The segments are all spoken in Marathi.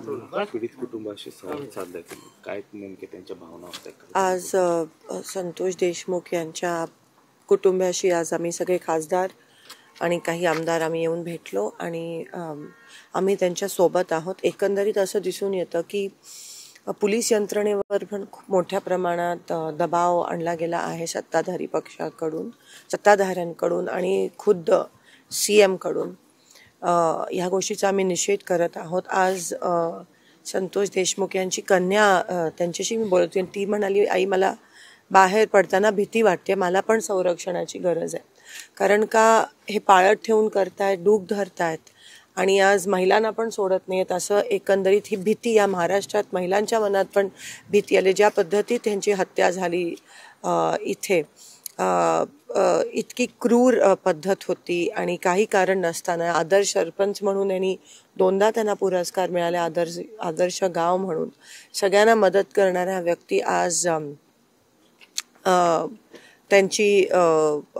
पीडित कुटुंबाशी संवाद साधला काय नेमके त्यांच्या भावना होत्या? आज संतोष देशमुख यांच्या कुटुंबाशी आज आम्ही सगळे खासदार आणि काही आमदार आम्ही येऊन भेटलो आणि आम्ही त्यांच्या सोबत आहोत. एकंदरीत असं दिसून येतं की पोलीस यंत्रणेवर पण खूप मोठ्या प्रमाणात दबाव आणला गेला आहे सत्ताधाऱ्यांकडून आणि खुद्द CM कडून. ह्या गोष्टीचा आम्ही निषेध करत आहोत. आज संतोष देशमुख यांची कन्या त्यांच्याशी मी बोलत होती. ती म्हणाली, आई मला बाहेर पडताना भीती वाटते, मला पण संरक्षणाची गरज आहे. कारण का हे पाळत ठेवून करतायत, डूक धरतायत आणि आज महिलांना पण सोडत नाहीत. असं एकंदरीत ही भीती या महाराष्ट्रात महिलांच्या मनात पण भीती आली. ज्या पद्धतीत त्यांची हत्या झाली इथे इतकी क्रूर पद्धत होती आणि काही कारण नसताना आदर्श सरपंच म्हणून यांनी 2दा त्यांना पुरस्कार मिळाले. आदर्श गाव म्हणून सगळ्यांना मदत करणाऱ्या व्यक्ती आज त्यांची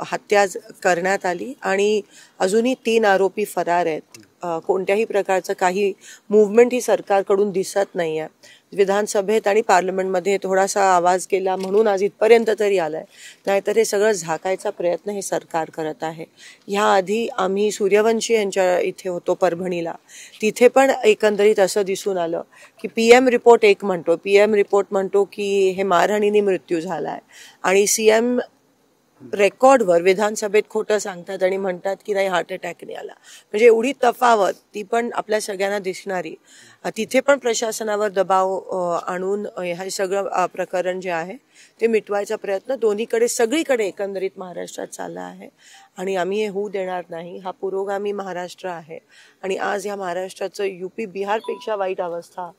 हत्या करण्यात आली आणि अजूनही 3 आरोपी फरार आहेत. कोणत्याही प्रकारचं काही मूव्हमेंट ही सरकारकडून दिसत नाही आहे. विधानसभेत आणि पार्लमेंटमध्ये थोडासा आवाज केला म्हणून आज इथपर्यंत तरी आलाय, नाहीतर हे सगळं झाकायचा प्रयत्न हे सरकार करत आहे. ह्याआधी आम्ही सूर्यवंशी यांच्या इथे होतो परभणीला, तिथे पण एकंदरीत असं दिसून आलं की PM रिपोर्ट म्हणतो की हे मारहाणीने मृत्यू झालाय आणि CM रेकॉर्डवर विधानसभेत खोटं सांगतात आणि म्हणतात की नाही हार्ट अटॅकने आला. म्हणजे एवढी तफावत ती पण आपल्या सगळ्यांना दिसणारी. तिथे पण प्रशासनावर दबाव आणून हे सगळं प्रकरण जे आहे ते मिटवायचा प्रयत्न दोन्हीकडे सगळीकडे एकंदरीत महाराष्ट्रात चालला आहे आणि आम्ही हे होऊ देणार नाही. हा पुरोगामी महाराष्ट्र आहे आणि आज या महाराष्ट्राचं UP बिहारपेक्षा वाईट अवस्था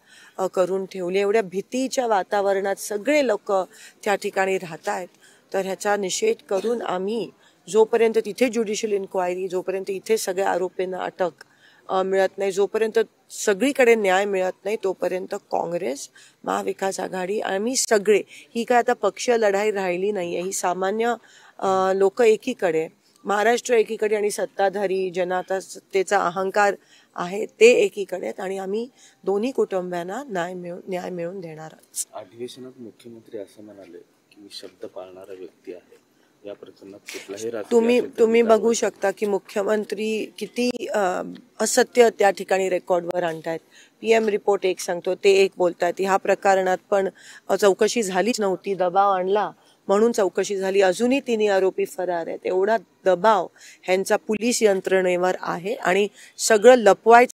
करून ठेवली. एवढ्या भीतीच्या वातावरणात सगळे लोक त्या ठिकाणी राहत आहेत. तर ह्याचा निषेध करून आम्ही जोपर्यंत तिथे ज्युडिशियल इन्क्वायरी, जोपर्यंत इथे सगळ्या आरोपींना अटक मिळत नाही, जोपर्यंत सगळीकडे न्याय मिळत नाही, तोपर्यंत काँग्रेस, महाविकास आघाडी, आम्ही सगळे, ही काय आता पक्षीय लढाई राहिली नाही आहे. ही सामान्य लोक एकीकडे, महाराष्ट्र एकीकडे आणि सत्ताधारी जनतेचा अहंकार आहे ते एकीकडे आणि आम्ही दोन्ही कुटुंबांना न्याय मिळवून देणार. अधिवेशनात मुख्यमंत्री असं म्हणाले की मी शब्द पाळणारा व्यक्ती आहे. या प्रकरणात कुठलाही तुम्ही बघू शकता की मुख्यमंत्री किती असत्य त्या ठिकाणी रेकॉर्डवर आणतायत. PM रिपोर्ट एक सांगतो, ते एक बोलतायत. ह्या प्रकरणात पण चौकशी झालीच नव्हती, दबाव आणला म्हणून चौकशी झाली. अजूनही 3 आरोपी फरार आहेत. एवढा दबाव ह्यांचा पोलीस यंत्रणेवर आहे आणि सगळं लपवायचं